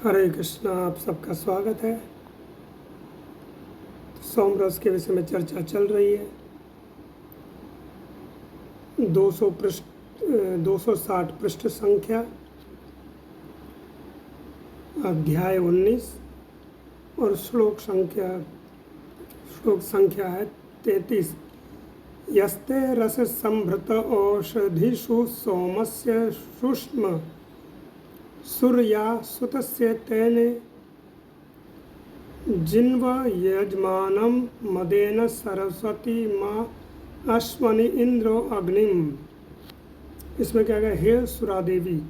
हरे कृष्णा। आप सबका स्वागत है। सोमरस के विषय में चर्चा चल रही है। 260 पृष्ठ संख्या, अध्याय 19 और श्लोक संख्या है 33। यस्ते रस संभृत औषधिषु सोमस्य शुष्म सूर्या सुतस्य तेने जिन्व यजमानं मदेन सरस्वती माँ अश्वनि इंद्रो अग्निम। इसमें क्या गया, हे सुरादेवी,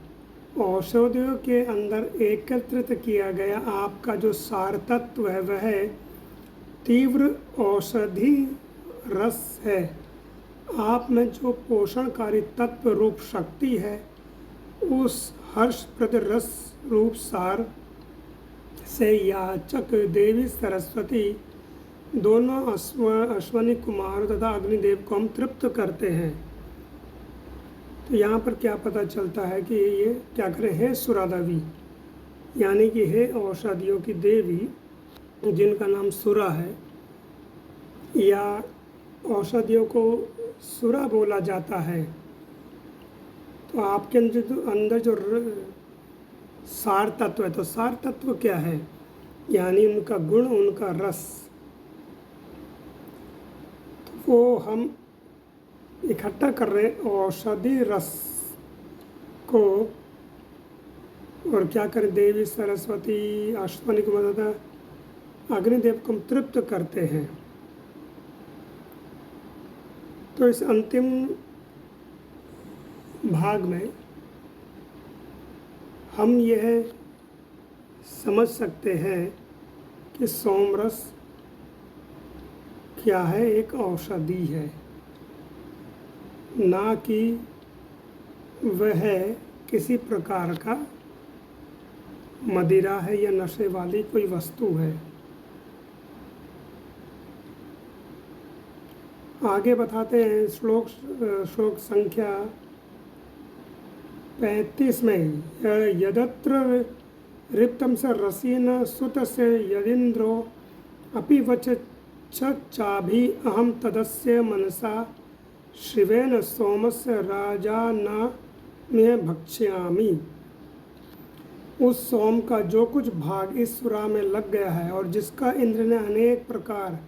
औषधियों के अंदर एकत्रित किया गया आपका जो सार तत्व है वह तीव्र औषधि रस है। आप में जो पोषणकारी तत्व रूप शक्ति है उस हर्षप्रद रस रूप सार से याचक देवी सरस्वती दोनों अश्वनी कुमार तथा अग्निदेव को हम तृप्त करते हैं। तो यहाँ पर क्या पता चलता है कि ये क्या करें, हे सुरादेवी, यानी कि हे औषधियों की देवी जिनका नाम सुरा है, या औषधियों को सुरा बोला जाता है। तो आपके अंदर जो सार तत्व है, तो सार तत्व क्या है, यानी उनका गुण, उनका रस, तो वो हम इकट्ठा कर रहे हैं औषधि रस को। और क्या करें, देवी सरस्वती अश्वनी को मदद अग्निदेव को हम तृप्त करते हैं। तो इस अंतिम भाग में हम यह समझ सकते हैं कि सोमरस क्या है, एक औषधि है, ना कि वह किसी प्रकार का मदिरा है या नशे वाली कोई वस्तु है। आगे बताते हैं श्लोक संख्या 35 में, यदत्र रिक्तम स रसीन सुत से यदिन्द्रो अपि वच चाभि अहम तदस्य मनसा शिवेन सोमस्य राजा न में भक्ष्यामि। उस सोम का जो कुछ भाग इस सुरा में लग गया है और जिसका इंद्र ने अनेक प्रकार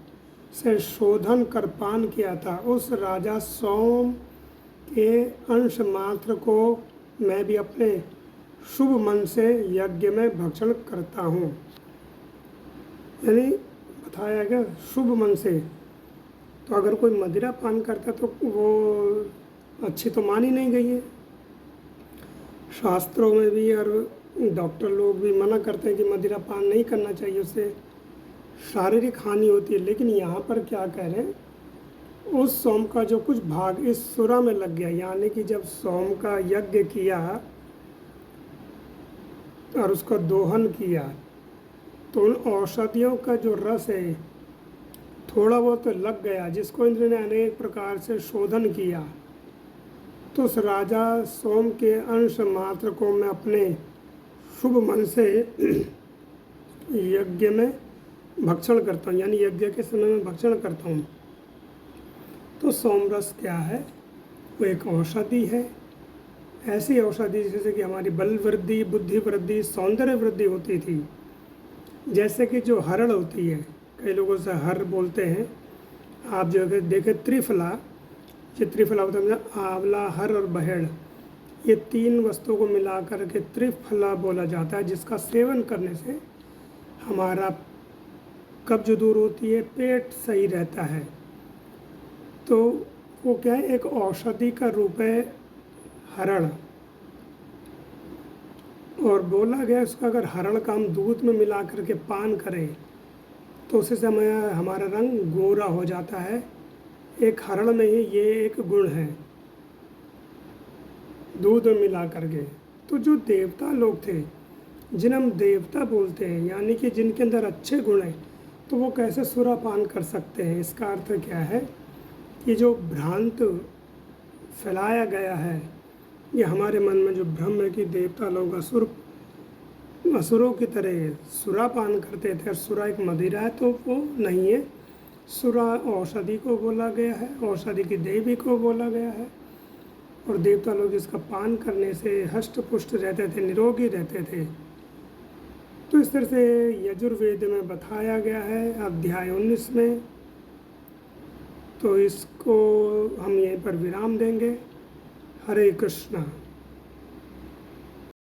से शोधन कर पान किया था, उस राजा सोम के अंश मात्र को मैं भी अपने शुभ मन से यज्ञ में भक्षण करता हूँ। यानी बताया गया शुभ मन से। तो अगर कोई मदिरा पान करता तो वो अच्छी तो मानी नहीं गई है। शास्त्रों में भी और डॉक्टर लोग भी मना करते हैं कि मदिरा पान नहीं करना चाहिए, उससे शारीरिक हानि होती है। लेकिन यहाँ पर क्या कह रहे हैं, उस सोम का जो कुछ भाग इस सुरा में लग गया, यानी कि जब सोम का यज्ञ किया और उसका दोहन किया तो उन औषधियों का जो रस है थोड़ा बहुत तो लग गया, जिसको इंद्र ने अनेक प्रकार से शोधन किया। तो उस राजा सोम के अंश मात्र को मैं अपने शुभ मन से यज्ञ में भक्षण करता हूँ, यानी यज्ञ के समय में भक्षण करता हूँ। तो सोमरस क्या है, वो एक औषधि है। ऐसी औषधि जैसे कि हमारी बल वृद्धि, बुद्धि वृद्धि, सौंदर्य वृद्धि होती थी। जैसे कि जो हरड़ होती है, कई लोगों से हर बोलते हैं, आप जो देखें त्रिफला, ये त्रिफला होता है, आंवला, हर और बहेड़, ये तीन वस्तुओं को मिला कर के त्रिफला बोला जाता है, जिसका सेवन करने से हमारा कब्ज दूर होती है, पेट सही रहता है। तो वो क्या है, एक औषधि का रूप है हरण। और बोला गया उसका अगर हरण का हम दूध में मिला करके पान करें तो उससे समय हमारा रंग गोरा हो जाता है। एक हरण में ही ये एक गुण है, दूध में मिला करके। तो जो देवता लोग थे, जिन्हें हम देवता बोलते हैं, यानी कि जिनके अंदर अच्छे गुण हैं, तो वो कैसे सुरा पान कर सकते हैं। इसका अर्थ क्या है कि जो भ्रांत फैलाया गया है, ये हमारे मन में जो भ्रम है कि देवता लोग असुर असुरों की तरह सुरापान करते थे, और सुरा एक मदिरा है तो वो नहीं है। सुरा औषधि को बोला गया है, औषधि की देवी को बोला गया है, और देवता लोग इसका पान करने से हष्ट पुष्ट रहते थे, निरोगी रहते थे। तो इस तरह से यजुर्वेद में बताया गया है अध्याय 19 में। तो इसको हम यहीं पर विराम देंगे। हरे कृष्णा।